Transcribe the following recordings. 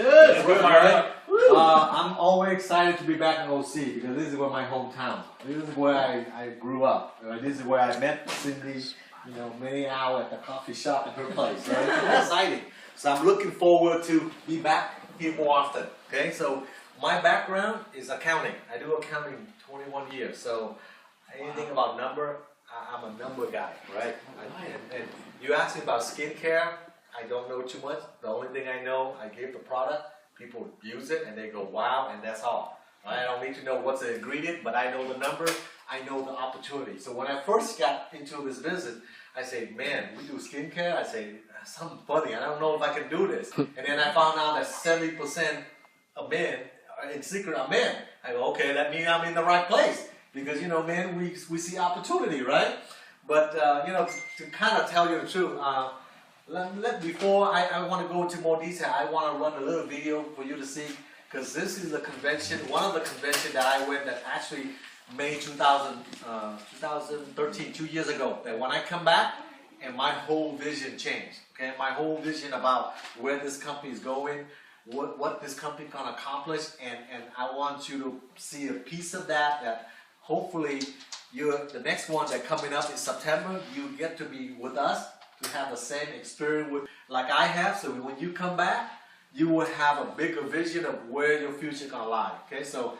Good, good, right? I'm always excited to be back in OC because this is where my hometown. This is where I grew up. Right? This is where I met Cindy, many hours at the coffee shop at her place. Right? It's exciting. So I'm looking forward to be back here more often. Okay, so my background is accounting. I do accounting 21 years. So anything about number, I'm a number guy, right? And you ask me about skincare. I don't know too much. The only thing I know, I give the product, people use it, and they go, wow, and that's all. Right? I don't need to know what's the ingredient, but I know the number, I know the opportunity. So when I first got into this business, I say, man, we do skincare? I say, something funny, I don't know if I can do this. And then I found out that 70% of men, in secret, are men. I go, okay, that means I'm in the right place. Because, men, we see opportunity, right? But, to kind of tell you the truth, before I want to go into more detail, I want to run a little video for you to see, because this is the convention, one of the conventions that I went that actually May 2013, 2 years ago. That when I come back, and my whole vision changed. Okay, my whole vision about where this company is going, what this company can accomplish, and I want you to see a piece of that. That hopefully the next one that coming up in September, you get to be with us. To have the same experience like I have, so when you come back, you will have a bigger vision of where your future is going to lie. Okay, so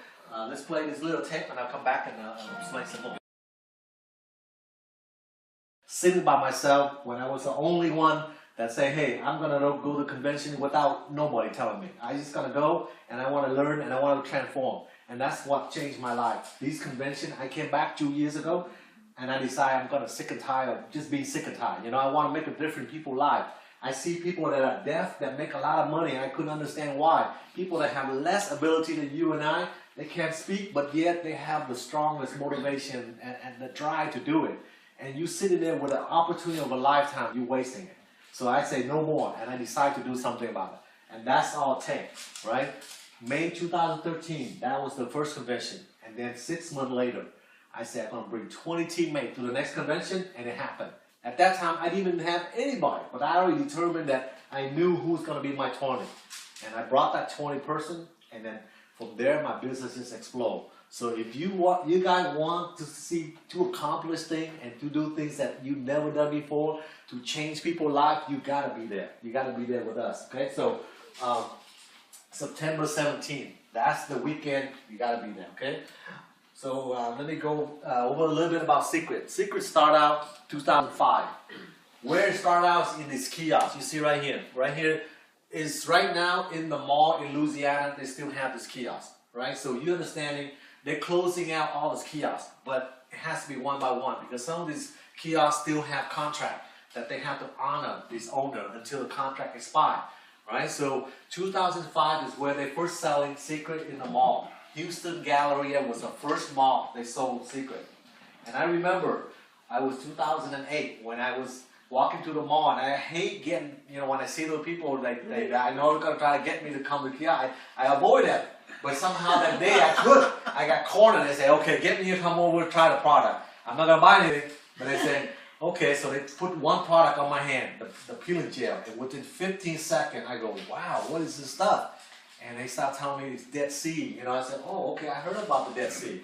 let's play this little tape and I'll come back and explain some more. Sitting by myself when I was the only one that say, hey, I'm going to go to convention without nobody telling me. I just going to go and I want to learn and I want to transform. And that's what changed my life. These conventions, I came back 2 years ago. And I decide I'm going to sick and tired of just being sick and tired. I want to make a difference in people's lives. I see people that are deaf that make a lot of money and I couldn't understand why. People that have less ability than you and I, they can't speak, but yet they have the strongest motivation and the drive to do it. And you sitting there with an opportunity of a lifetime, you're wasting it. So I say no more, and I decide to do something about it. And that's all it takes, right? May 2013, that was the first convention. And then 6 months later, I said, I'm going to bring 20 teammates to the next convention, and it happened. At that time, I didn't even have anybody, but I already determined that I knew who was going to be my 20. And I brought that 20 person, and then from there, my business just exploded. So if you guys want to accomplish things and to do things that you've never done before, to change people's lives, you got to be there. You got to be there with us, okay? So September 17th, that's the weekend, you got to be there, okay? So let me go over a little bit about Secret. Secret started out 2005. Where it started out is in this kiosk. You see right here. Right here is right now in the mall in Louisiana. They still have this kiosk, right? So you understanding they're closing out all this kiosks, but it has to be one by one because some of these kiosks still have contract that they have to honor this owner until the contract expires, right? So 2005 is where they first selling Secret in the mall. Houston Galleria was the first mall they sold Secret. And I remember, I was 2008 when I was walking to the mall, and I hate getting, when I see those people, I know they're going to try to get me to come to Kia, I avoid that. But somehow that day I could. I got cornered. They say, okay, get me to come over and try the product. I'm not going to buy anything. But they said, okay, so they put one product on my hand, the peeling gel. And within 15 seconds, I go, wow, what is this stuff? And they start telling me it's Dead Sea. I said, oh, okay, I heard about the Dead Sea.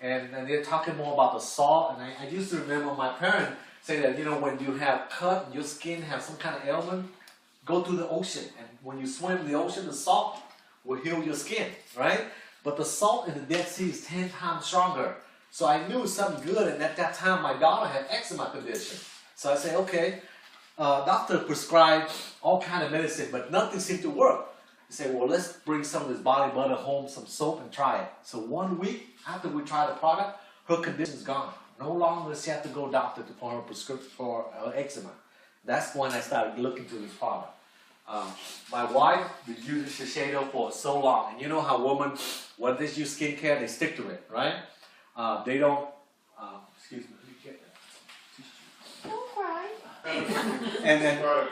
And they're talking more about the salt. And I used to remember my parents say that, when you have cut and your skin have some kind of ailment, go to the ocean. And when you swim in the ocean, the salt will heal your skin, right? But the salt in the Dead Sea is 10 times stronger. So I knew something good. And at that time, my daughter had eczema condition. So I said, okay, doctor prescribed all kind of medicine, but nothing seemed to work. He said, well, let's bring some of this body butter home, some soap, and try it. So 1 week after we tried the product, her condition's gone. No longer does she have to go doctor for her prescription for her eczema. That's when I started looking to this product. My wife was using Shiseido for so long. And you know how women, when they use skincare, they stick to it, right? They don't, excuse me, let me get that. Don't cry.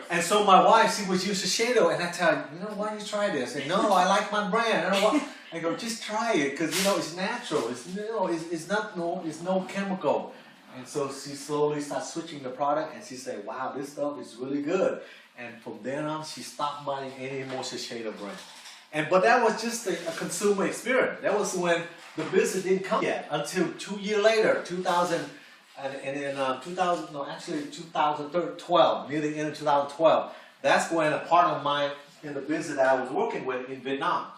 And so my wife, she was using Shiseido, and I tell her, why don't you try this? I say, no, I like my brand. I don't want. I go, just try it, because it's natural. It's no chemical. And so she slowly starts switching the product, and she said, wow, this stuff is really good. And from then on, she stopped buying any more Shiseido brand. But that was just a consumer experience. That was when the business didn't come yet until 2 years later, 2000, and in 2000, no, actually 2012, near the end of 2012. That's when a partner of mine in the business that I was working with in Vietnam,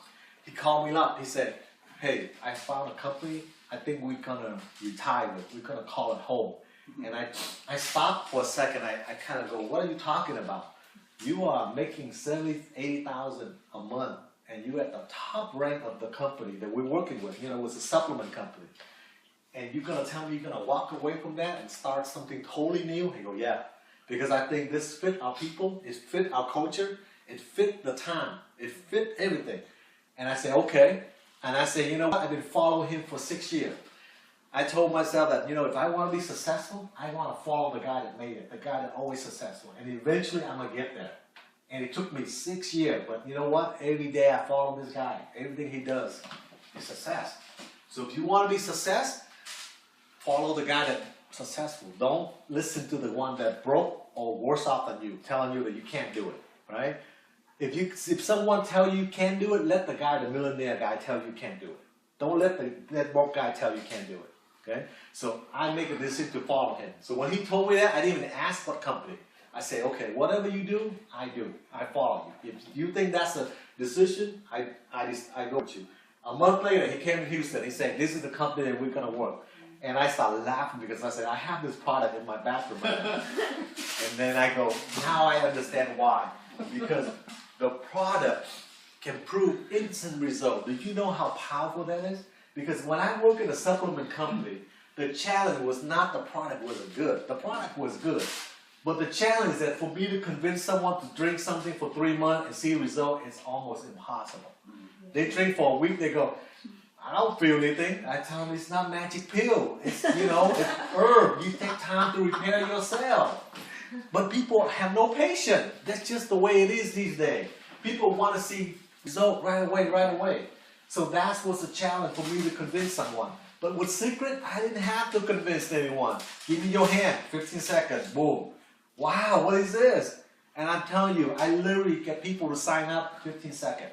he called me up. He said, "Hey, I found a company. I think we're gonna retire it. We're gonna call it home." And I stopped for a second. I kind of go, "What are you talking about? You are making 70, 80,000 a month, and you're at the top rank of the company that we're working with. You know, it's a supplement company. And you're gonna tell me you're gonna walk away from that and start something totally new?" He go, "Yeah, because I think this fit our people, it fit our culture, it fit the time, it fit everything." And I said, "Okay." And I said, "You know what? I've been following him for 6 years. I told myself that, you know, if I want to be successful, I want to follow the guy that made it, the guy that always successful. And eventually I'm going to get there." And it took me 6 years, but you know what? Every day I follow this guy. Everything he does is success. So if you want to be success, follow the guy that's successful. Don't listen to the one that broke or worse off than you, telling you that you can't do it, right? If someone tell you can't do it, let the guy, the millionaire guy, tell you can't do it. Don't let that broke guy tell you can't do it. Okay? So I make a decision to follow him. So when he told me that, I didn't even ask what company. I say, "Okay, whatever you do, I do. I follow you. If you think that's a decision, I go with you." A month later, he came to Houston. He said, "This is the company that we're gonna work." And I started laughing because I said, "I have this product in my bathroom right now." And then I go, "Now I understand why." Because the product can prove instant result. Do you know how powerful that is? Because when I work in a supplement company, the challenge was not the product wasn't good. The product was good. But the challenge is that for me to convince someone to drink something for 3 months and see a result is almost impossible. They drink for a week, they go, "I don't feel anything." I tell them it's not magic pill. It's, you know, it's herb. You take time to repair yourself. But people have no patience. That's just the way it is these days. People want to see result right away. So that was the challenge for me to convince someone. But with Secret, I didn't have to convince anyone. "Give me your hand, 15 seconds, boom. Wow, what is this?" And I'm telling you, I literally get people to sign up 15 seconds.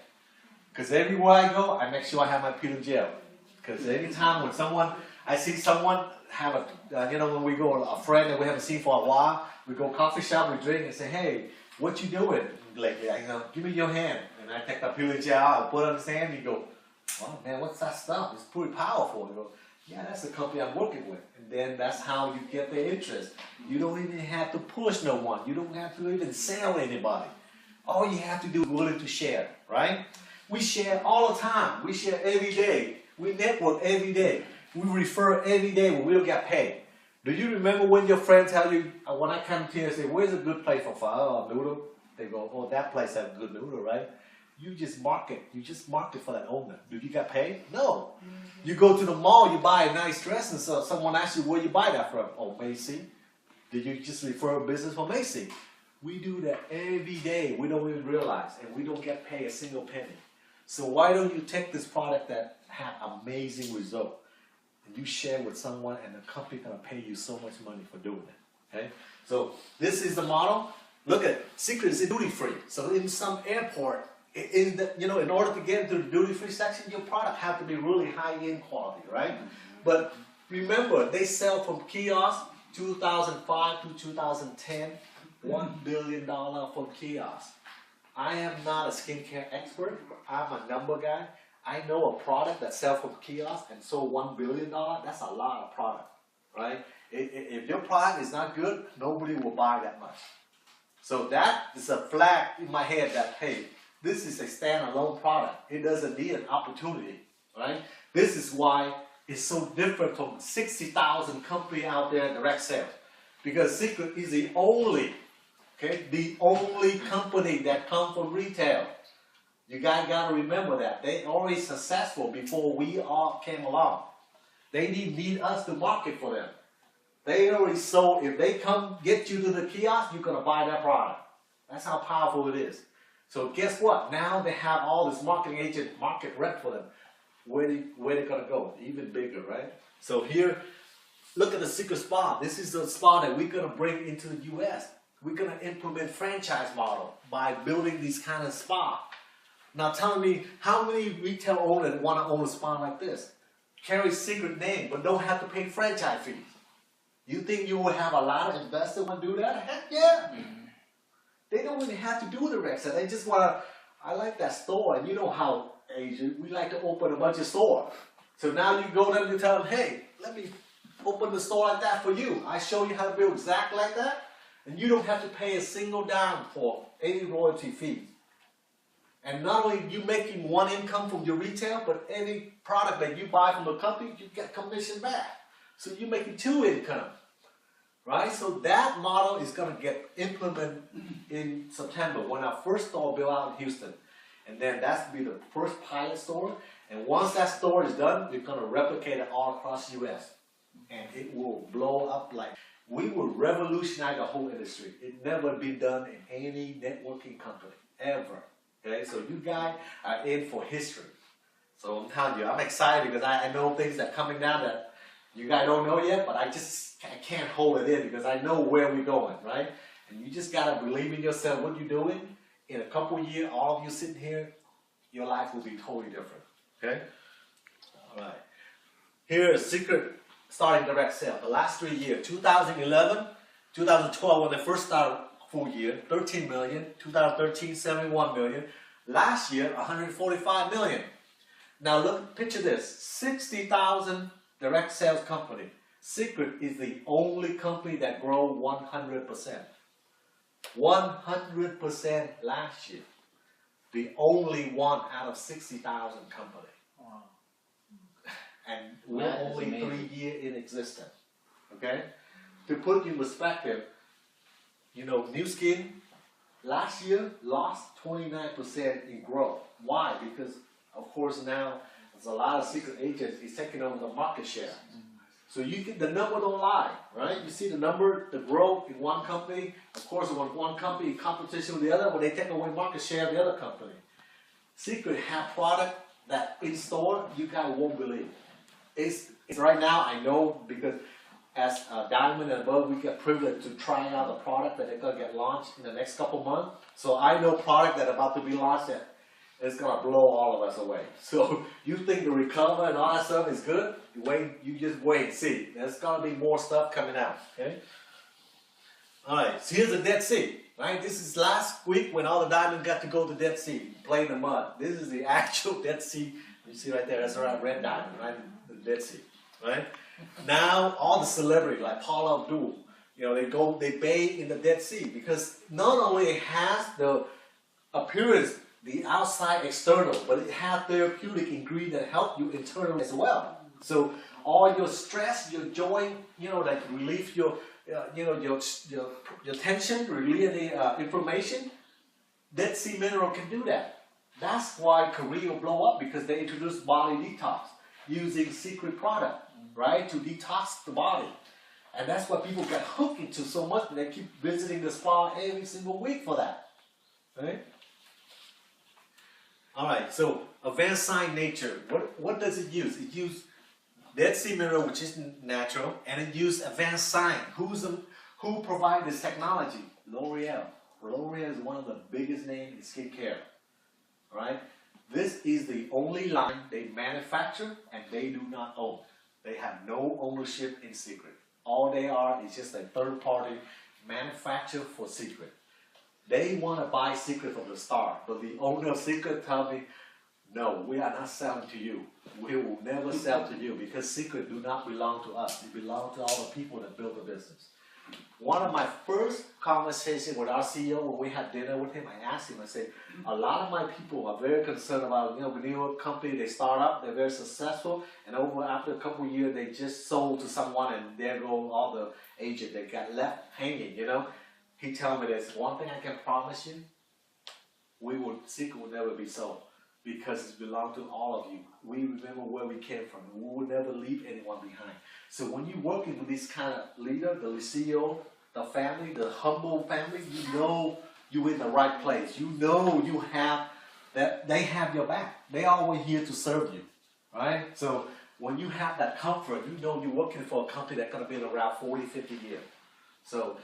Because everywhere I go, I make sure I have my Peter gel. Because every time when I see someone have you know, when we go, a friend that we haven't seen for a while, we go coffee shop, we drink and say, "Hey, what you doing lately?" I go, "Give me your hand." And I take the Peter gel out, I put it on his hand, and he go, "Oh man, what's that stuff? It's pretty powerful." I go, "Yeah, that's the company I'm working with." And then that's how you get their interest. You don't even have to push no one. You don't have to even sell anybody. All you have to do is willing to share, right? We share all the time. We share every day. We network every day. We refer every day when we don't get paid. Do you remember when your friends tell you, when I come to you and say, "Where's a good place for pho or noodle?" They go, "Oh, that place has good noodle, right?" You just market. You just market for that owner. Do you get paid? No. You go to the mall, you buy a nice dress, and so someone asks you where you buy that from. "Oh, Macy." Did you just refer a business for Macy? We do that every day. We don't even realize, and we don't get paid a single penny. So why don't you take this product that had amazing result, and you share with someone, and the company gonna pay you so much money for doing it? Okay. So this is the model. Look at Secret is duty free. So in some airport, you know, in order to get into the duty-free section, your product have to be really high-end quality, right? But remember, they sell from kiosk 2005 to 2010, $1 billion from kiosk. I am not a skincare expert. I'm a number guy. I know a product that sells from kiosk and sold $1 billion. That's a lot of product, right? If your product is not good, nobody will buy that much. So that is a flag in my head that, hey, this is a standalone product. It doesn't need an opportunity, right? This is why it's so different from 60,000 companies out there in direct sales. Because Secret is the only company that comes from retail. You guys got to remember that. They already successful before we all came along. They need us to market for them. They already sold. If they come get you to the kiosk, you're going to buy that product. That's how powerful it is. So guess what? Now they have all this marketing agent, market rep for them. Where they going to go? Even bigger, right? So here, look at the Secret Spa. This is the spa that we're going to bring into the U.S. We're going to implement franchise model by building these kind of spa. Now tell me, how many retail owners want to own a spa like this? Carry secret name, but don't have to pay franchise fees. You think you will have a lot of investors want to do that? Heck yeah. They don't really have to do the direct sale. They just want to, I like that store, and you know how Asian, we like to open a bunch of stores. So now you go there and you tell them, hey, let me open the store like that for you. I show you how to build exactly like that, and you don't have to pay a single dime for any royalty fees. And not only you making one income from your retail, but any product that you buy from a company, you get commission back. So you're making two income, right? So that model is going to get implemented in September when our first store built out in Houston. And then that's going to be the first pilot store. And once that store is done, we're going to replicate it all across the U.S. And it will blow up like, we will revolutionize the whole industry. It never been done in any networking company, ever. Okay, so you guys are in for history. So I'm telling you, I'm excited because I know things that are coming down that you guys don't know yet, but I can't hold it in because I know where we're going, right? And you just gotta believe in yourself, what you're doing. In a couple of years, all of you sitting here, your life will be totally different, okay? All right. Here is secret starting direct sale. The last 3 years, 2011, 2012 when they first started full year, 13 million, 2013, 71 million, last year, 145 million. Now look, picture this, 60,000 direct sales company. Secret is the only company that grow 100%. 100% last year. The only one out of 60,000 company. Wow. And we're only 3 years in existence. Okay? To put in perspective, you know, New Skin last year lost 29% in growth. Why? Because of course now there's a lot of secret agents is taking over the market share. So you get the number don't lie, right? You see the number, the growth in one company. Of course, when one company in competition with the other, when they take away market share of the other company. Secret have product that in store you guys won't believe. It's right now I know because as Diamond and above, we get privileged to try out the product that they're gonna get launched in the next couple months. So I know product that about to be launched that is gonna blow all of us away. So you think the recover and all that stuff is good? You just wait and see. There's gonna be more stuff coming out. Okay. All right. So here's the Dead Sea. Right. This is last week when all the diamonds got to go to the Dead Sea, play in the mud. This is the actual Dead Sea. You see right there. That's right, red diamond, right? The Dead Sea. Right. Now all the celebrities like Paula Abdul, you know, they bathe in the Dead Sea because not only it has the appearance, the outside external, but it has therapeutic ingredients that help you internally as well. So all your stress, your joy, you know, that relieve your, your tension, relieve the inflammation. Dead Sea mineral can do that. That's why Korea will blow up because they introduced body detox using secret product, right, to detox the body. And that's why people get hooked into so much that they keep visiting the spa every single week for that, right? All right, so advanced sign nature. What does it use? It uses Dead Sea mineral, which is natural, and it uses advanced sign. Who provides this technology? L'Oreal. L'Oreal is one of the biggest names in skincare. All right, this is the only line they manufacture and they do not own. They have no ownership in Secret. All they are is just a third-party manufacturer for Secret. They want to buy Secret from the start, but the owner of Secret tells me, no, we are not selling to you. We will never sell to you because Secret do not belong to us. It belongs to all the people that build the business. One of my first conversations with our CEO when we had dinner with him, I asked him, I said, a lot of my people are very concerned about, when new company, they start up, they're very successful, and after a couple of years, they just sold to someone and there go all the agent that got left hanging, you know. He told me this, one thing I can promise you, Secret will never be sold because it belongs to all of you. We remember where we came from. We will never leave anyone behind. So when you're working with this kind of leader, the CEO, the family, the humble family, you know you're in the right place. You know you have that they have your back. They always here to serve you, right? So when you have that comfort, you know you're working for a company that's going to be around 40, 50 years. So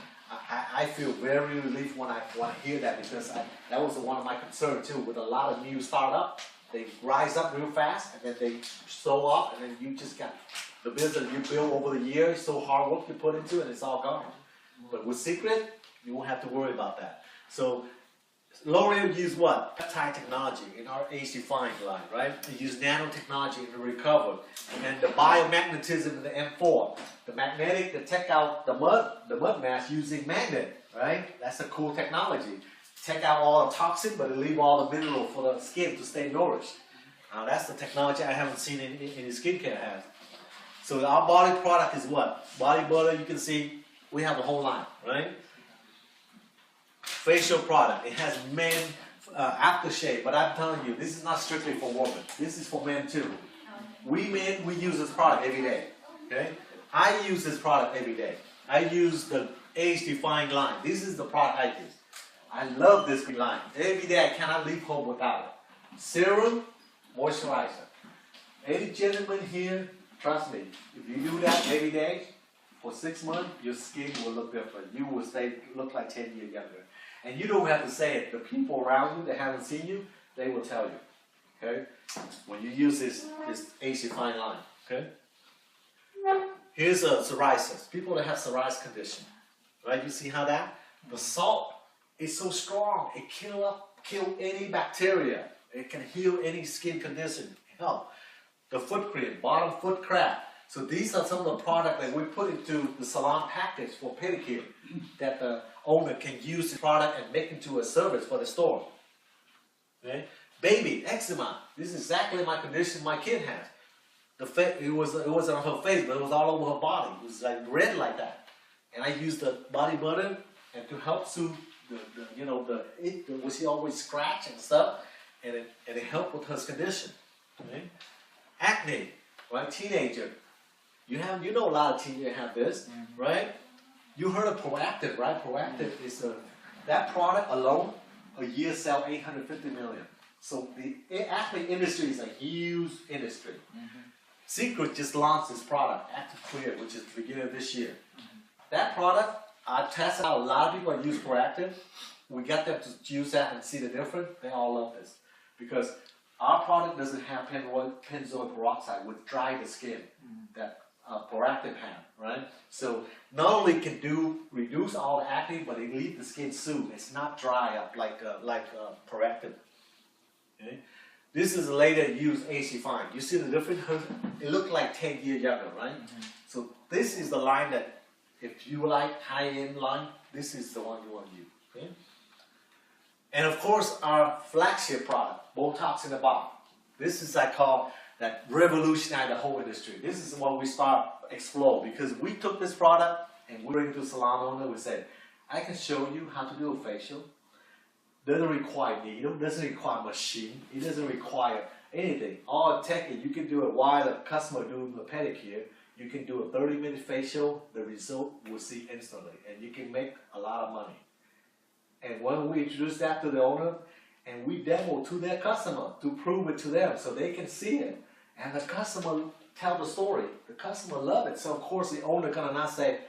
I feel very relieved when I hear that, because that was one of my concerns too. With a lot of new startup, they rise up real fast and then they slow up, and then you just got the business you build over the years, so hard work you put into it, and it's all gone. But with Secret, you won't have to worry about that. So L'Oreal use what? Peptide technology in our age-defying line, right? They use nanotechnology to recover. And the biomagnetism in the M4, the magnetic to take out the mud mass using magnet, right? That's a cool technology. Take out all the toxin, but leave all the mineral for the skin to stay nourished. That's the technology I haven't seen any skincare has. So our body product is what? Body butter, you can see, we have a whole line, right? Facial product, it has men aftershave, but I'm telling you, this is not strictly for women. This is for men too. We men, we use this product every day, okay? I use this product every day. I use the age-defying line. This is the product I use. I love this line. Every day I cannot leave home without it. Serum, moisturizer. Any gentleman here, trust me, if you do that every day, for 6 months, your skin will look different. You will look like 10 years younger. And you don't have to say it. The people around you that haven't seen you, they will tell you. Okay? When you use this age-defying line. Okay? Here's a psoriasis. People that have psoriasis condition. Right? You see how that? The salt is so strong. It kill any bacteria. It can heal any skin condition. Help. The foot cream, bottom foot crab. So these are some of the products that we put into the salon package for pedicure that the owner can use the product and make into a service for the store. Okay? Baby, eczema. This is exactly my condition my kid has. It was on her face, but it was all over her body. It was like red like that. And I used the body butter and to help soothe what she always scratch and stuff, and it helped with her condition. Okay? Acne, right? Teenager. You know a lot of teenagers have this, right? You heard of Proactive, right? Proactive is that product alone, a year sell 850 million. So the acne industry is a huge industry. Secret just launched this product, Active Clear, which is the beginning of this year. That product, I tested out. A lot of people that use Proactive. We got them to use that and see the difference. They all love this because our product doesn't have benzoyl peroxide, which dry the skin. That Proactive have, right? So not only can reduce all the acne, but it leaves the skin soothed. It's not dry up like Proactive. Okay? This is a lady that used age-defying. You see the difference? It looked like 10 years younger, right? So this is the line that, if you like high-end line, this is the one you want to use. Okay? And of course, our flagship product, Botox in the bottle. This is I call that revolutionized the whole industry. This is when we start explode, because we took this product and we bring it to salon owner. We said, I can show you how to do a facial. Doesn't require needle, doesn't require machine, it doesn't require anything. All tech, you can do it while the customer doing the pedicure. You can do a 30-minute facial, the result we'll see instantly, and you can make a lot of money. And when we introduce that to the owner, and we demo to their customer to prove it to them so they can see it, and the customer tell the story. The customer love it, so of course the owner gonna not say,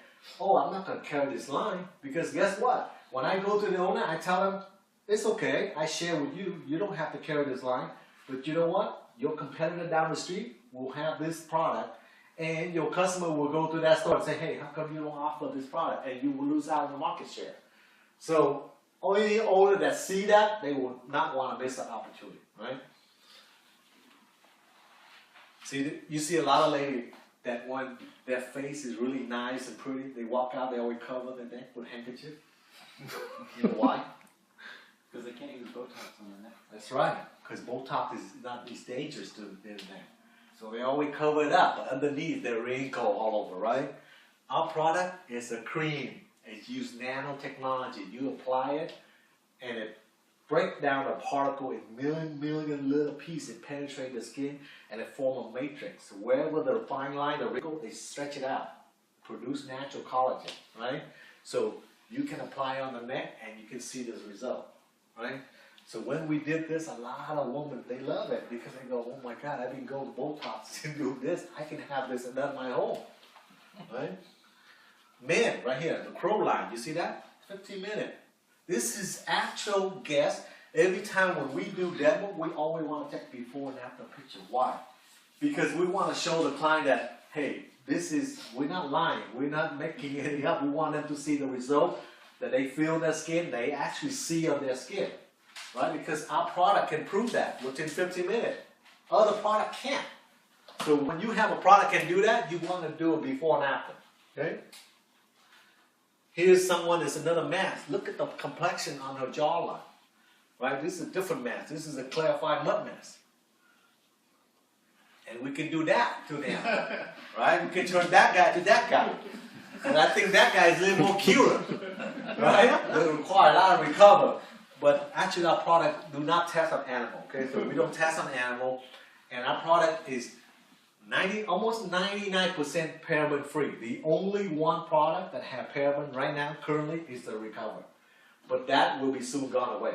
oh, I'm not gonna carry this line, because guess what? When I go to the owner, I tell them, it's okay, I share with you, you don't have to carry this line, but you know what? Your competitor down the street will have this product, and your customer will go to that store and say, hey, how come you don't offer this product? And you will lose out on the market share. So only the owner that see that, they will not want to miss the opportunity, right? See, you see a lot of ladies that when their face is really nice and pretty, they walk out, they always cover their neck with handkerchief. You know why? Because they can't use Botox on their neck. That's right, because Botox is not as dangerous to their neck. So they always cover it up, but underneath they're wrinkle all over, right? Our product is a cream. It uses nanotechnology. You apply it, and it breaks down a particle in million little pieces. It penetrates the skin, and it forms a matrix. So wherever the fine line, the wrinkle, they stretch it out, produce natural collagen, right? So you can apply it on the neck, and you can see this result, right? So when we did this, a lot of women, they love it because they go, oh my God, I've been going to Botox to do this. I can have this done at my home, right? Men, right here, the crow line, you see that? 15 minutes. This is actual gas. Every time when we do demo, we always want to take before and after picture. Why? Because we want to show the client that, hey, we're not lying, we're not making anything up. We want them to see the result, that they feel their skin, they actually see on their skin, right? Because our product can prove that within 15 minutes. Other product can't. So when you have a product can do that, you want to do it before and after, okay? Here's someone, there's another mask. Look at the complexion on her jawline, right? This is a different mask. This is a clarified mud mask. And we can do that to them, right? We can turn that guy to that guy. And I think that guy is a little more cuter, right? It will require a lot of recover. But actually our product do not test on animal, okay? So we don't test on animal. And our product is almost 99% paraben free. The only one product that have paraben right now currently is the Recover. But that will be soon gone away.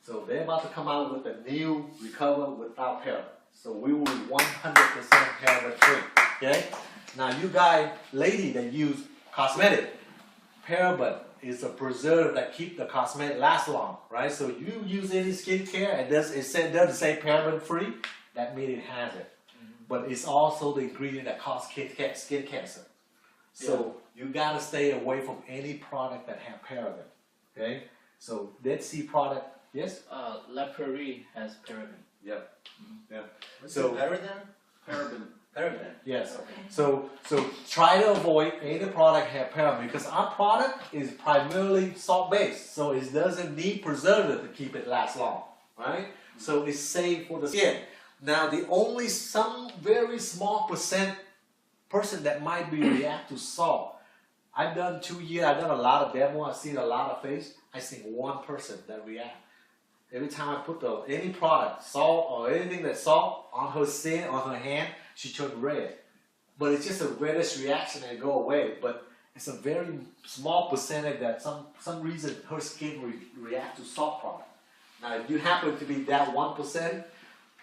So they're about to come out with a new Recover without paraben. So we will be 100% paraben free, okay? Now you guys, lady that use cosmetic, paraben is a preservative that keep the cosmetic last long, right? So you use any skincare and it doesn't say paraben free, that means it has it. But it's also the ingredient that causes skin cancer. So you gotta stay away from any product that have paraben, okay? So Dead Sea product, yes? La Prairie has paraben. Yep. Yep. So paraben? Paraben. Paraben. Yes. So try to avoid any product have paraben because our product is primarily salt based, so it doesn't need preservative to keep it last long, right? So it's safe for the skin. Now the only some very small person that might be react to salt. I've done 2 years. I've done a lot of demo. I've seen a lot of face. I seen one person that react. Every time I put any product, salt or anything that's salt on her skin, on her hand, she turned red. But it's just a reddish reaction and go away. But it's a very small percentage that some reason her skin react to salt product. Now, if you happen to be that 1%,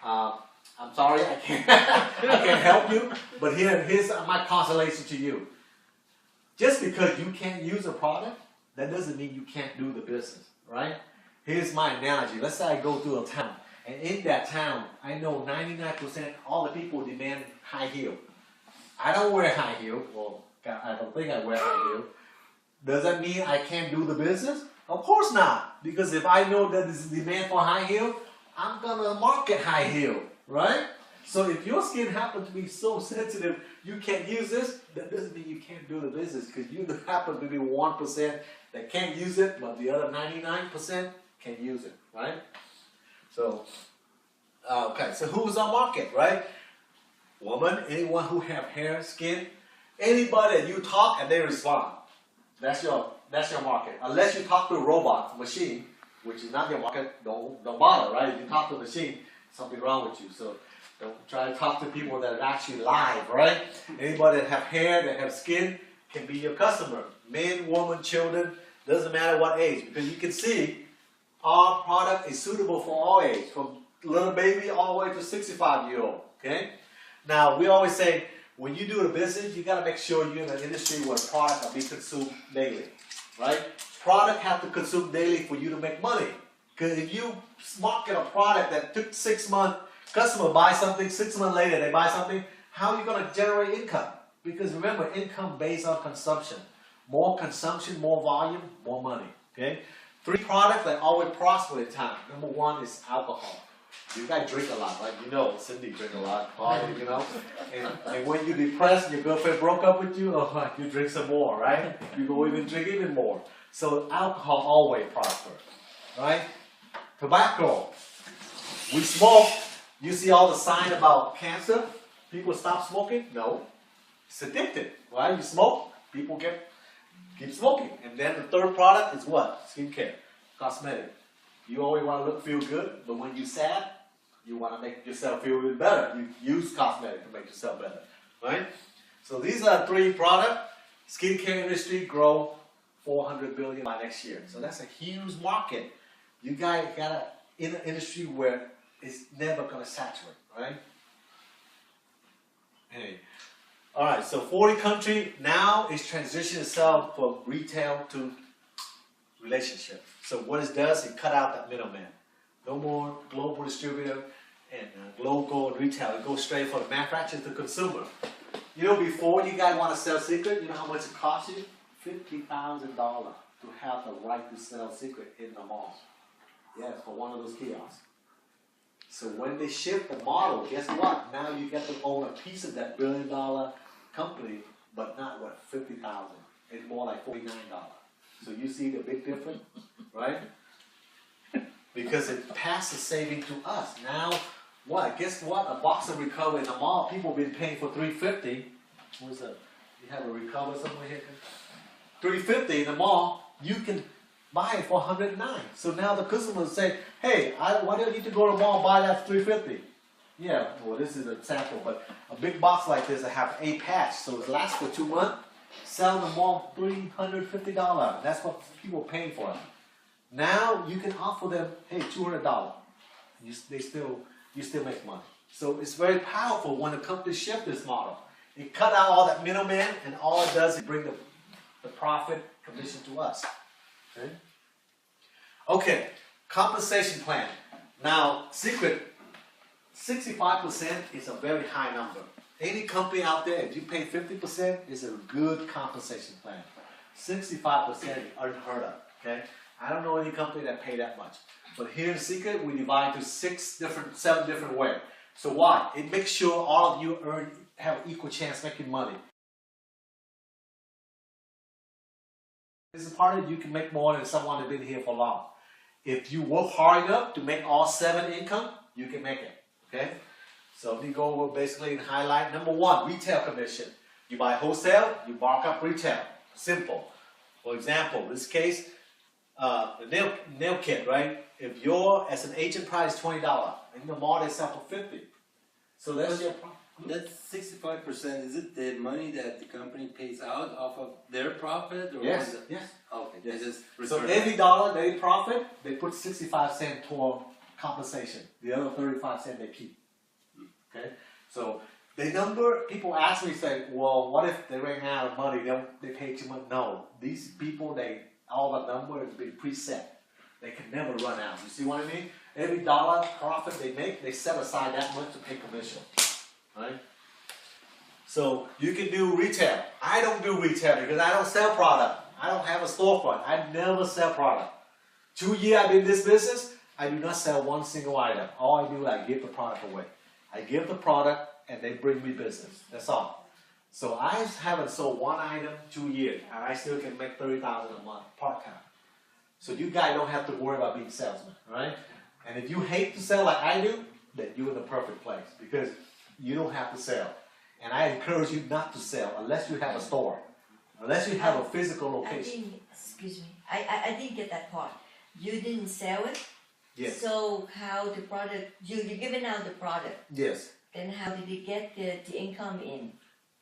I'm sorry, I can't help you. But here's my consolation to you. Just because you can't use a product, that doesn't mean you can't do the business, right? Here's my analogy. Let's say I go to a town, and in that town, I know 99% all the people demand high heel. I don't wear high heel. Well, I don't think I wear high heel. Does that mean I can't do the business? Of course not. Because if I know that there's demand for high heel, I'm gonna market high heel, right? So if your skin happens to be so sensitive, you can't use this, that doesn't mean you can't do the business because you happen to be 1% that can't use it, but the other 99% can use it, right? So, okay, so who's our market, right? Woman, anyone who have hair, skin, anybody that you talk and they respond. That's your market. Unless you talk to a robot, machine, which is not your market, don't bother, right? If you talk to a machine, something wrong with you. So don't try to talk to people that are actually live, right? Anybody that have hair, that have skin, can be your customer. Men, women, children, doesn't matter what age. Because you can see our product is suitable for all age, from little baby all the way to 65-year-old, okay? Now, we always say, when you do a business, you gotta make sure you're in an industry where product are being consumed daily, right? Product have to consume daily for you to make money. Because if you market a product that took 6 months, customer buy something, 6 months later they buy something, how are you gonna generate income? Because remember, income based on consumption. More consumption, more volume, more money, okay? 3 products that always prosper in time. Number 1 is alcohol. You guys drink a lot, right? You know, Cindy drink a lot, party, you know? And when you're depressed and your girlfriend broke up with you, oh, you drink some more, right? You go even drink even more. So alcohol always prosper, right? Tobacco. We smoke. You see all the sign about cancer? People stop smoking? No. It's addictive, right? You smoke, people keep smoking. And then the 3rd product is what? Skincare, cosmetic. You always want to feel good, but when you're sad, you want to make yourself feel even better. You use cosmetic to make yourself better, right? So these are 3 products. Skincare industry grow 400 billion by next year. So that's a huge market. You guys got in an industry where it's never going to saturate, right? Hey. All right, so 40 country now is transitioning itself from retail to relationship. So what it does, it cut out that middleman. No more global distributor and local retail. It goes straight from the manufacturer to consumer. You know, before you guys want to sell secret, you know how much it costs you? $50,000 to have the right to sell secret in the mall. Yes, for one of those kiosks. So when they shift the model, guess what? Now you get to own a piece of that billion-dollar company, but not what, 50,000. It's more like $49. So you see the big difference, right? Because it passed the saving to us. Now, what? Guess what? A box of Recover in the mall, people been paying for $3.50. What's that? You have a Recover somewhere here? $3.50 in the mall. You can buy it for $109. So now the customers say, "Hey, why do I need to go to the mall and buy that $3.50?" Yeah, well, this is a sample, but a big box like this, I have 8 patch, so it lasts for 2 months. Sell in the mall $350. That's what people are paying for it. Now you can offer them, hey, $200. You still make money. So it's very powerful when the company shift this model. It cut out all that middleman, and all it does is bring the profit commission to us. Okay? Okay, compensation plan. Now, secret, 65% is a very high number. Any company out there, if you pay 50%, is a good compensation plan. 65% is unheard of. Okay, I don't know any company that pay that much. But here in Secret, we divide to 7 different ways. So why? It makes sure all of you have an equal chance making money. This is part of it, you can make more than someone that's been here for long. If you work hard enough to make all 7 income, you can make it. Okay? So let me go over basically and highlight. Number 1, retail commission. You buy wholesale, you mark up retail. Simple. For example, this case, the nail kit, right? If you're as an agent price is $20, in the mall they sell for $50. So that's your problem. That's 65%. Is it the money that the company pays out off of their profit? Or Yes, is it? yes. Okay. Yes. They just So return every dollar they profit, they put 65 cents toward compensation. The other 35 cents they keep. Okay? So the number, people ask me, say, well, what if they ran out of money? They pay too much? No. These people, all the number has been preset. They can never run out. You see what I mean? Every dollar profit they make, they set aside that much to pay commission. Right? So you can do retail. I don't do retail because I don't sell product. I don't have a storefront. I never sell product. 2 years I've been in this business, I do not sell one single item. All I do is I give the product away. I give the product and they bring me business. That's all. So I haven't sold one item 2 years and I still can make $30,000 a month part-time. So you guys don't have to worry about being salesmen, right? And if you hate to sell like I do, then you're in the perfect place because you don't have to sell. And I encourage you not to sell unless you have a store, unless you have a physical location. Excuse me, I didn't get that part. You didn't sell it? Yes. So how the product, you're giving out the product, Yes. then how did you get the income in?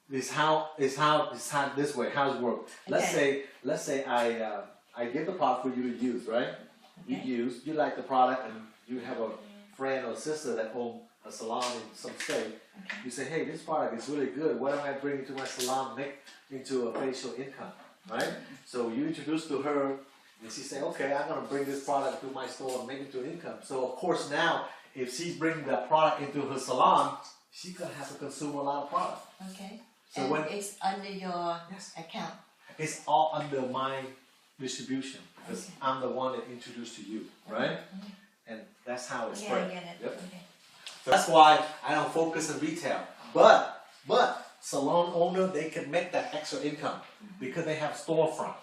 It's how this way. How it works. Let's say I give the product for you to use, right? Okay. You like the product, and you have a friend or sister that owns a salon in some state. Okay. You say, hey, this product is really good. Why don't I bring it to my salon, make into a facial income, right? So you introduce to her, and she say, okay, I'm gonna bring this product to my store and make it to income. So of course now, if she's bringing that product into her salon, she's gonna have to consume a lot of product. Okay. So And when it's under your Yes. account. it's all under my distribution because Okay. I'm the one that introduced to you, right? And that's how it's Yeah, I spread. get it. Yep. Okay. So that's why I don't focus on retail. But salon owner, they can make that extra income because they have storefront.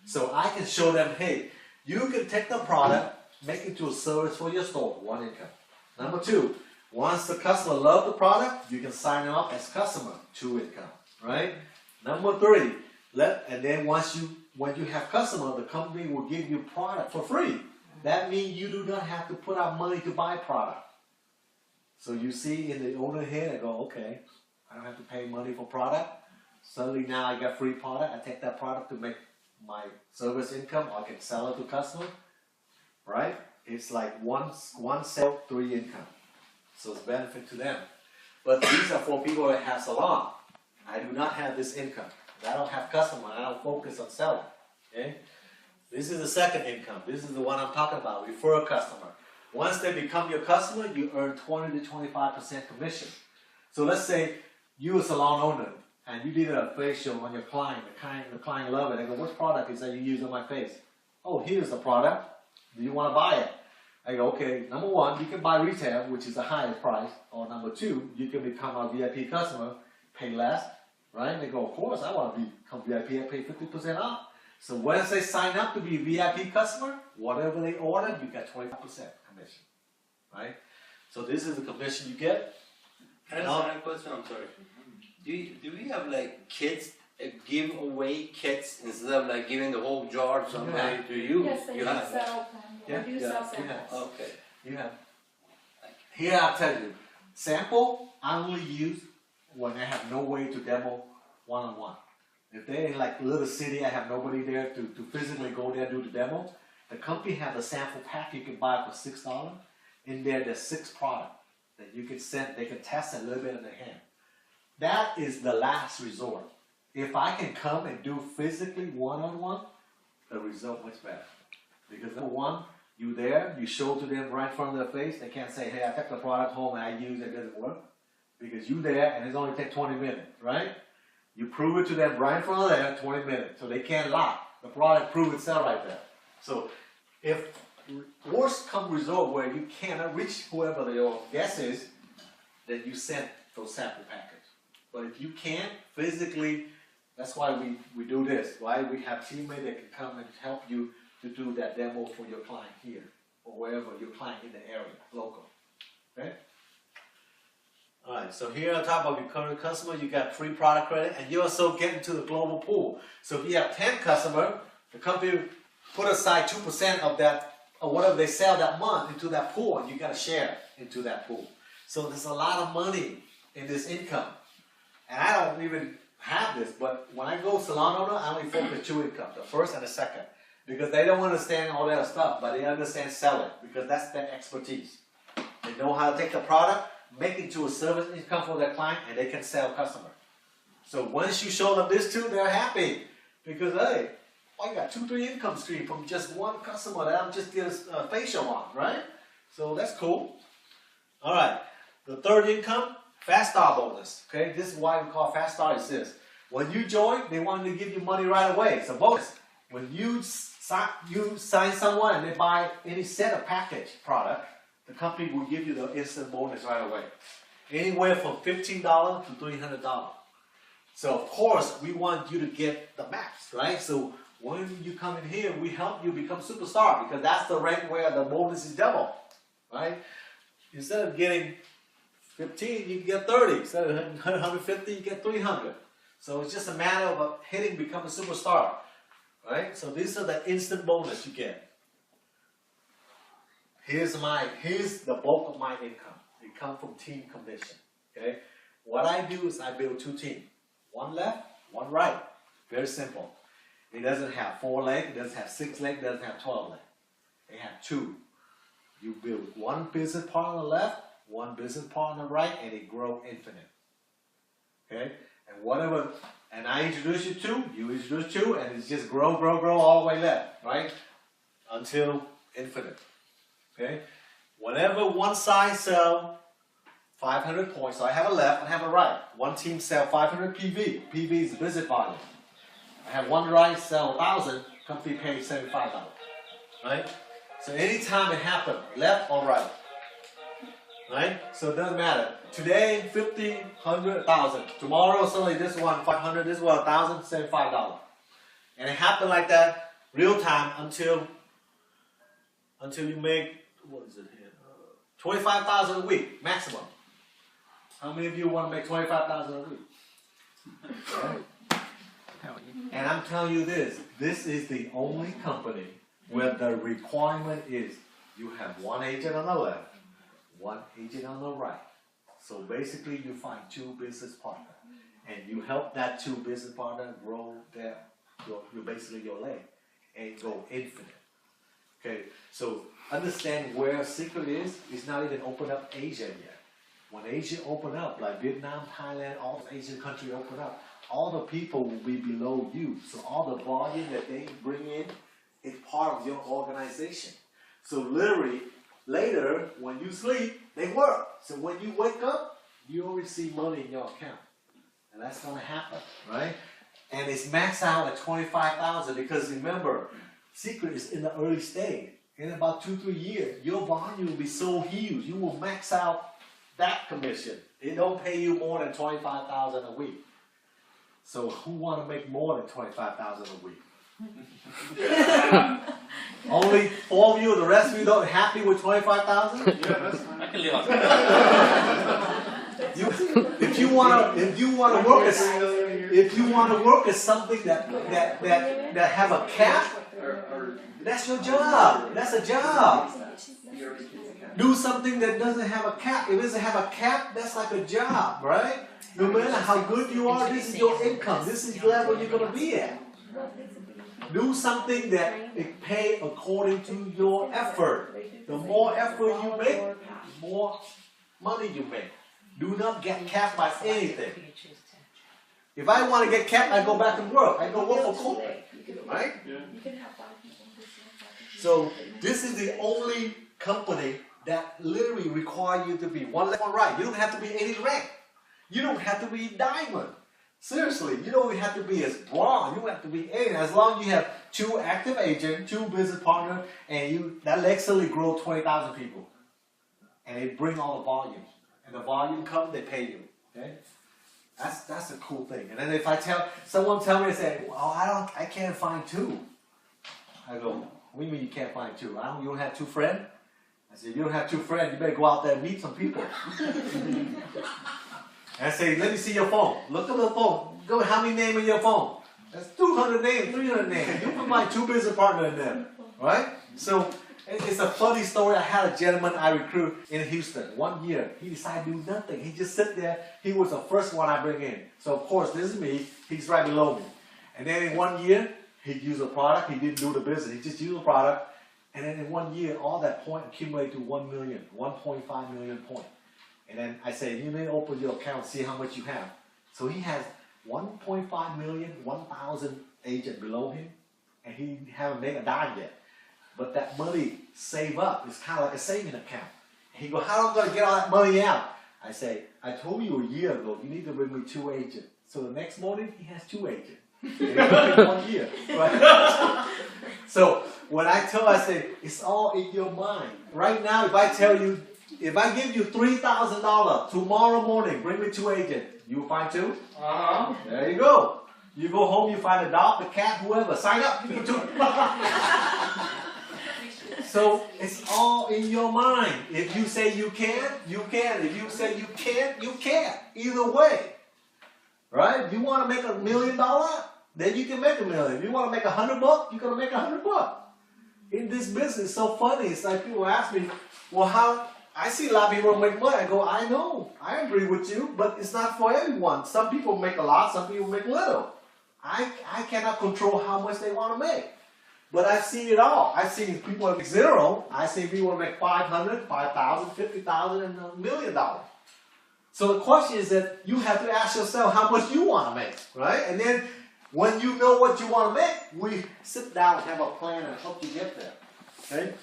So I can show them, hey, you can take the product, make it to a service for your store, 1 income. Number 2, once the customer loves the product, you can sign them up as customer, 2 income, right? Number 3, and then when you have customer, the company will give you product for free. That means you do not have to put out money to buy product. So you see in the owner head, I go, okay, I don't have to pay money for product. Suddenly now I got free product. I take that product to make my service income. I can sell it to customer, right? It's like one sale, 3 income. So it's benefit to them. But these are for people that have salon. I do not have this income. I don't have customer. I don't focus on selling. Okay? This is the second income. This is the one I'm talking about. Refer a customer. Once they become your customer, you earn 20 to 25% commission. So let's say you a salon owner and you did a facial on your client. The client love it. They go, "What product is that you use on my face?" "Oh, here's the product. Do you want to buy it?" I go, "Okay, number one, you can buy retail, which is the highest price. Or number two, you can become a VIP customer, pay less." Right? They go, "Of course, I want to become VIP. I pay 50% off." So once they sign up to be a VIP customer, whatever they order, you get 25% commission. Right? So this is the commission you get. Can I ask a question? I'm sorry. Do we have like kits, give away kits instead of like giving the whole jar to somebody to you? Yes, they You do have. sell them. Yeah, We do yeah, sell we have. samples. Okay. You have. Here I'll tell you, sample I only use when I have no way to demo one-on-one. If they're in like a little city, I have nobody there to physically go there do the demo. The company has a sample pack you can buy for $6. In there, there's 6 products that you can send. They can test a little bit in their hand. That is the last resort. If I can come and do physically one-on-one, the result much better. Because number one, you there, you show to them right in front of their face. They can't say, "Hey, I took the product home and I use it, it doesn't work." Because you there and it's only take 20 minutes, right? You prove it to them right in front of them, 20 minutes. So they can't lie. The product proves itself right there. So if worst come result where you cannot reach whoever your guest is, then you send those sample package. But if you can't physically, that's why we do this, right? We have teammates that can come and help you to do that demo for your client here or wherever your client in the area, local. Okay? Alright, so here on top of your current customer, you got free product credit and you also get into the global pool. So if you have 10 customers, the company put aside 2% of that, or whatever they sell that month into that pool, and you got to share into that pool. So there's a lot of money in this income. And I don't even have this, but when I go salon owner, I only focus 2 incomes, the first and the second. Because they don't understand all that stuff, but they understand selling, because that's their expertise. They know how to take the product, make it to a service income for their client, and they can sell customer. So once you show them this too, they're happy. Because, hey, I got 2-3 income stream from just one customer that I'm just did a facial on, right? So that's cool. All right, the third income, Fast Start bonus. Okay, this is why we call Fast Start is this. When you join, they want to give you money right away. It's a bonus. When you sign someone and they buy any set of package product, the company will give you the instant bonus right away. Anywhere from $15 to $300. So of course, we want you to get the max, right? So when you come in here, we help you become superstar because that's the rank where the bonus is double, right? Instead of getting 15, you can get 30. Instead of 150, you get 300. So it's just a matter of hitting become a superstar, right? So these are the instant bonus you get. Here's the bulk of my income. It comes from team commission, okay? What I do is I build 2 teams. One left, one right. Very simple. It doesn't have 4 legs, it doesn't have 6 legs, it doesn't have 12 legs. It have 2. You build one business partner on the left, one business partner on the right, and it grow infinite. Okay? And whatever, and I introduce you 2, you introduce 2, and it's just grow all the way left, right? Until infinite. Okay? Whenever one side sell 500 points, so I have a left and I have a right. One team sell 500 PV. PV is visit volume. I have one right sell 1,000, company pays $75. Right? So anytime it happens, left or right. Right? So it doesn't matter. Today, 50, 100, 1,000. Tomorrow, suddenly this one 500, this one 1,000, $75. And it happened like that, real time, until you make, what is it here? 25,000 a week, maximum. How many of you want to make 25,000 a week? Right? And I'm telling you this is the only company where the requirement is you have one agent on the left, one agent on the right. So basically you find 2 business partners and you help that 2 business partners grow your leg and go infinite. Okay, so understand where secret is. It's not even open up Asia yet. when Asia open up, like Vietnam, Thailand, all the Asian countries open up, all the people will be below you. So all the volume that they bring in is part of your organization. So literally, later, when you sleep, they work. So when you wake up, you already see money in your account. And that's gonna happen, right? And it's maxed out at 25,000 because remember, Secret is in the early stage. In about 2-3 years, your volume will be so huge, you will max out that commission. It don't pay you more than 25,000 a week. So who want to make more than 25,000 a week? Only 4 of you, the rest of you don't happy with 25,000? Yeah, that's fine. I can live on that. If you want to work as something that have a cap, that's your job. That's a job. Do something that doesn't have a cap. If it doesn't have a cap, that's like a job, right? No matter how good you are, this is your income. This is the level you're gonna be at. Do something that it pay according to your effort. The more effort you make, the more money you make. Do not get capped by anything. If I want to get capped, I go back and work. I go work for corporate, right? So this is the only company that literally require you to be one left, one right. You don't have to be any rank. You don't have to be diamond. Seriously, you don't have to be as bronze. You don't have to be A. As long as you have 2 active agents, 2 business partners, and that actually grow 20,000 people, and they bring all the volume. And the volume comes, they pay you. Okay, that's a cool thing. And then if someone tell me, say, "Oh, I can't find 2." I go, "What do you mean you can't find 2? You don't have 2 friends?" I said, "You don't have 2 friends. You better go out there and meet some people." And I say, "Let me see your phone. Look at the phone. Go, how many names in your phone? That's 200 names, 300 names. You can find 2 business partners in there, right?" So it's a funny story. I had a gentleman I recruit in Houston 1 year. He decided to do nothing. He just sit there. He was the first one I bring in. So of course, this is me. He's right below me. And then in 1 year, he used a product. He didn't do the business. He just used the product. And then in 1 year, all that point accumulated to 1 million, 1.5 million point. And then I say, you may open your account, see how much you have. So he has 1.5 million, 1,000 agents below him, and he haven't made a dime yet. But that money save up. It's kind of like a saving account. He goes, "How am I going to get all that money out?" I say, "I told you a year ago, you need to bring me 2 agents." So the next morning, he has 2 agents. And it took him 1 year. Right? So when I say, it's all in your mind. Right now, if I give you $3,000 tomorrow morning, bring me 2 agents, you will find 2? There you go. You go home, you find a dog, a cat, whoever, sign up, you get 2. So it's all in your mind. If you say you can, you can. If you say you can't, you can't. Either way. Right? If you want to make $1 million, then you can make $1 million. If you want to make $100, you're going to make $100. In this business, it's so funny. It's like people ask me, "Well, how?" I see a lot of people make money. I go, "I know. I agree with you, but it's not for everyone. Some people make a lot, some people make little. I cannot control how much they want to make. But I've seen it all. I've seen people make 0. I've seen people make 500, 5,000, 50,000, and $1 million. So the question is that you have to ask yourself how much you want to make, right? And then when you know what you want to make, we sit down and have a plan and help you get there. Okay?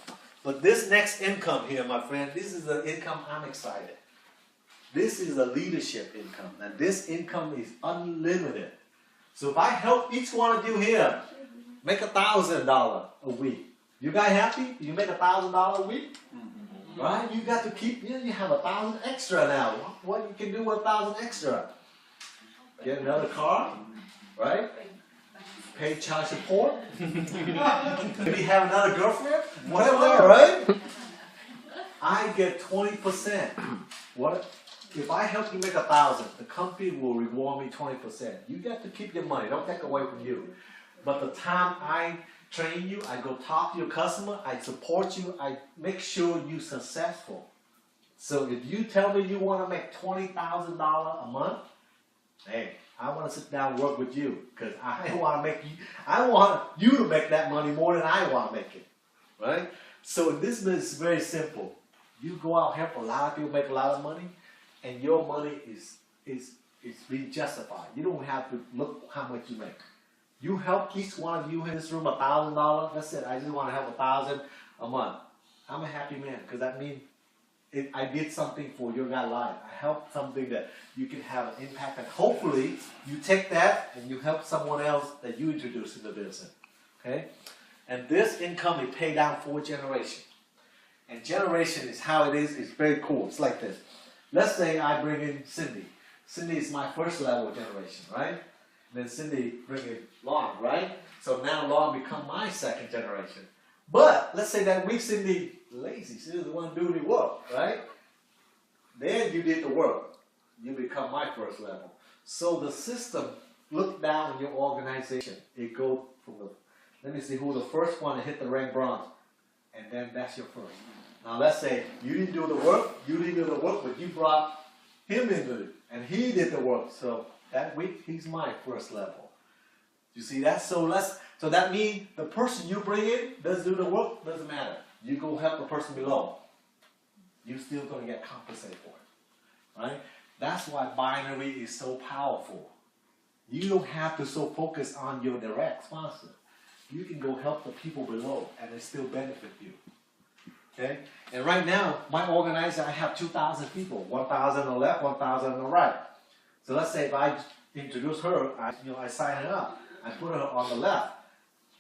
But this next income here, my friend, this is the income I'm excited. This is the leadership income. And this income is unlimited. So if I help each one of you here make $1,000 a week, you guys happy? You make $1,000 a week? Right? You got to keep, you have 1,000 extra now. What you can do with 1,000 extra? Get another car, right? Pay child support. Maybe have another girlfriend. Whatever, right? I get 20%. What? If I help you make 1,000, the company will reward me 20%. You got to keep your money. Don't take away from you. But the time I train you, I go talk to your customer, I support you, I make sure you're successful. So if you tell me you want to make $20,000 a month, hey, I want to sit down and work with you because I want you to make that money more than I want to make it, right? So this business is very simple. You go out and help a lot of people make a lot of money. and your money is being justified. You don't have to look how much you make. You help each one of you in this room $1,000. That's it. I just want to help 1,000 a month. I'm a happy man because that means I did something for your guys' life. I helped something that you can have an impact, and hopefully you take that and you help someone else that you introduce in the business. Okay, and this income is paid down 4 generations. And generation is how it is. It's very cool. It's like this. Let's say I bring in Cindy. Cindy is my first level generation, right? Then Cindy bring in Lon, right? So now Lon become my second generation. But let's say that week Cindy lazy. She's the one doing the work, right? Then you did the work. You become my first level. So the system look down on your organization. It goes from the, let me see who the first one to hit the rank bronze. And then that's your first. Now let's say you didn't do the work, but you brought him into it. And he did the work. So that week he's my first level. You see that? So that means the person you bring in does do the work, doesn't matter. You go help the person below. You're still gonna get compensated for it. Right? That's why binary is so powerful. You don't have to so focus on your direct sponsor. You can go help the people below and it still benefit you. Okay? And right now, my organizer, I have 2,000 people, 1,000 on the left, 1,000 on the right. So let's say if I introduce her, I sign her up, I put her on the left.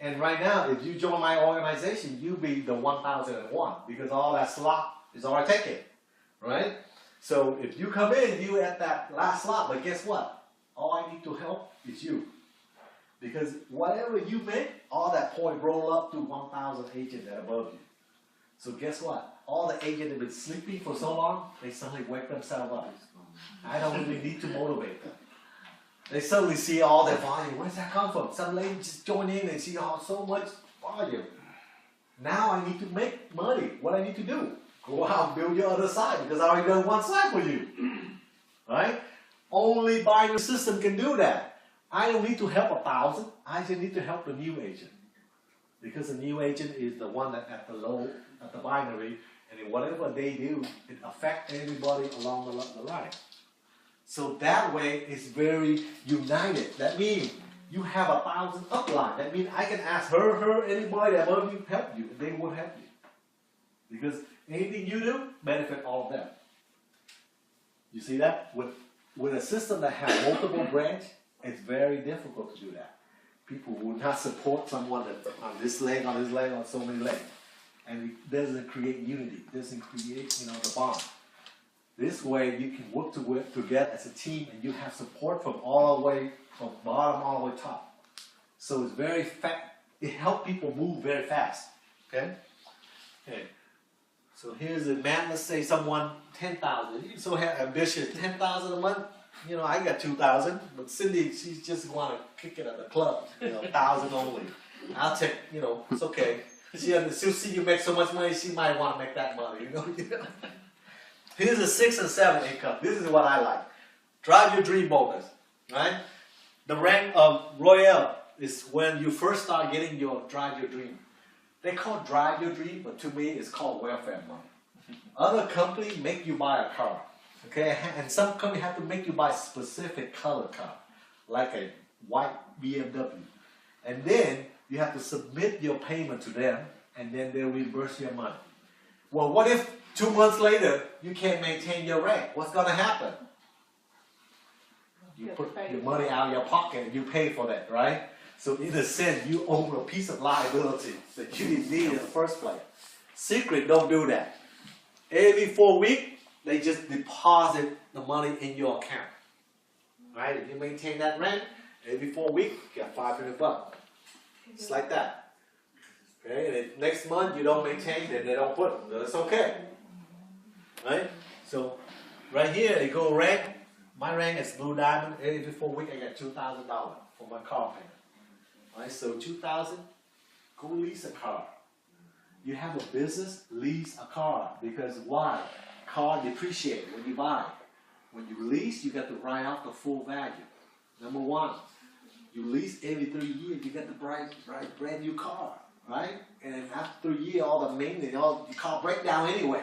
And right now, if you join my organization, you'll be the 1,001 because all that slot is already taken, right? So if you come in, you at that last slot, but guess what? All I need to help is you. Because whatever you make, all that point roll up to 1,000 agents that are above you. So guess what? All the agents that have been sleeping for so long, they suddenly wake themselves up. I don't really need to motivate them. They suddenly see all their volume. Where's that come from? Some lady just joined in and see so much volume. Now I need to make money. What I need to do? Go out and build your other side because I already done one side for you. Right? Only binary system can do that. I don't need to help 1,000. I just need to help the new agent. Because the new agent is the one that at the binary, and whatever they do, it affects everybody along the line. So that way, it's very united. That means you have 1,000 upline. That means I can ask her, anybody above you, help you, and they will help you. Because anything you do, benefit all of them. You see that? With a system that has multiple branches, it's very difficult to do that. People will not support someone that's on this leg, on so many legs. And it doesn't create unity. It doesn't create, the bond. This way, you can work together as a team, and you have support from all the way, from bottom all the way top. So it's very fast. It helps people move very fast. Okay? Okay. So here's a man, let's say someone 10,000. You're so ambitious, 10,000 a month. I got 2,000, but Cindy, she's just want to kick it at the club. 1,000 only. I'll take, it's okay. She'll see you make so much money, she might want to make that money. Here's a 6 and 7 income. This is what I like. Drive your dream bonus, right? The rank of Royale is when you first start getting your drive your dream. They call it drive your dream, but to me, it's called welfare money. Other companies make you buy a car. Okay, and some companies have to make you buy a specific color car, like a white BMW. And then you have to submit your payment to them, and then they'll reimburse your money. Well, what if 2 months later you can't maintain your rank? What's going to happen? You put your money out of your pocket and you pay for that, right? So in a sense, you own a piece of liability that you didn't need in the first place. Secret, don't do that. Every 4 weeks, they just deposit the money in your account. Right? If you maintain that rank, every 4 weeks, you get $500. It's like that. Okay? And if next month you don't maintain, then they don't put it. That's okay. Right? So right here, it go rank. My rank is blue diamond. Every 4 weeks, I get $2,000 for my car payment. Right? So $2,000, go lease a car. You have a business, lease a car. Because why? Car depreciate when you buy. When you lease, you got to write off the full value. Number one, you lease every 3 years, you get the brand new car, right? And after 3 years, all the maintenance, all the car break down anyway.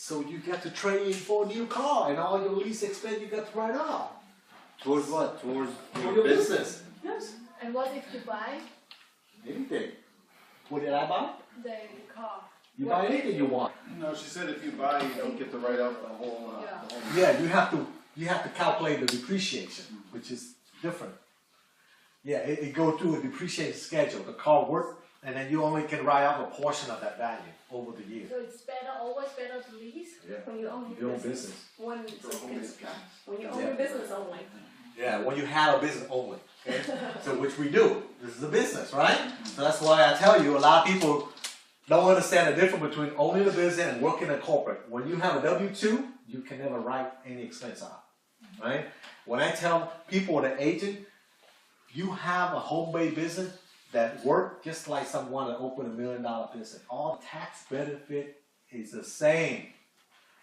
So you get to trade in for a new car, and all your lease expense you get to write off Towards what? Towards for your business. Yes, And what if you buy anything. What did I buy? the car? You buy anything you want. No, she said if you buy, you don't get to write off the whole, the whole. Yeah, you have to calculate the depreciation, which is different. Yeah, it go through a depreciation schedule. The car work, and then you only can write off a portion of that value over the year. So it's better, always better to lease? Yeah, When you own your your own business. business. When you own Yeah. your business only. Yeah, when you have a business only. Okay? So which we do. This is a business, right? So that's why I tell you, a lot of people don't understand the difference between owning a business and working a corporate. When you have a W-2, you can never write any expense out. Right? When I tell people, the agent, you have a home-based business that work just like someone that opened $1 million business. All tax benefit is the same.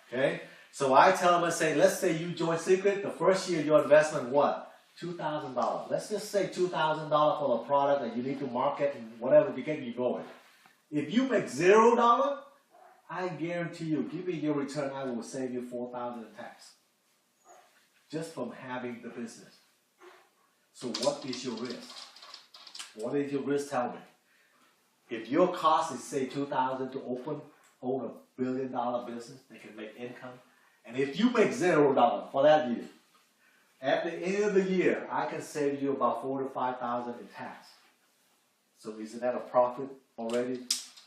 Okay? So I tell them, I say, let's say you join Secret, the first year your investment what? $2,000. Let's just say $2,000 for a product that you need to market and whatever to get you going. If you make $0, I guarantee you, give me your return, I will save you $4,000 in tax. Just from having the business. So what is your risk? What is your risk? Tell me. If your cost is say $2,000 to own $1 billion business, they can make income. And if you make $0 for that year, at the end of the year, I can save you about $4,000 to $5,000 in tax. So isn't that a profit already?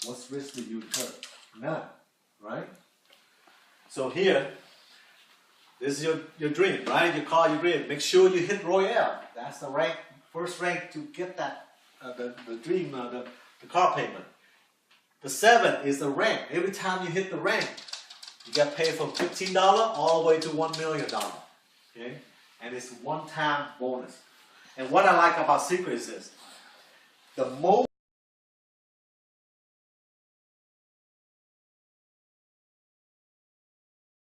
What's risk did you incur? None, right? So here, this is your dream, right? You call your dream. Make sure you hit Royale. That's the rank, first rank to get that the dream, the car payment. The 7 is the rank. Every time you hit the rank, you get paid from $15 all the way to $1 million. Okay, and it's one-time bonus. And what I like about Secret is this: the most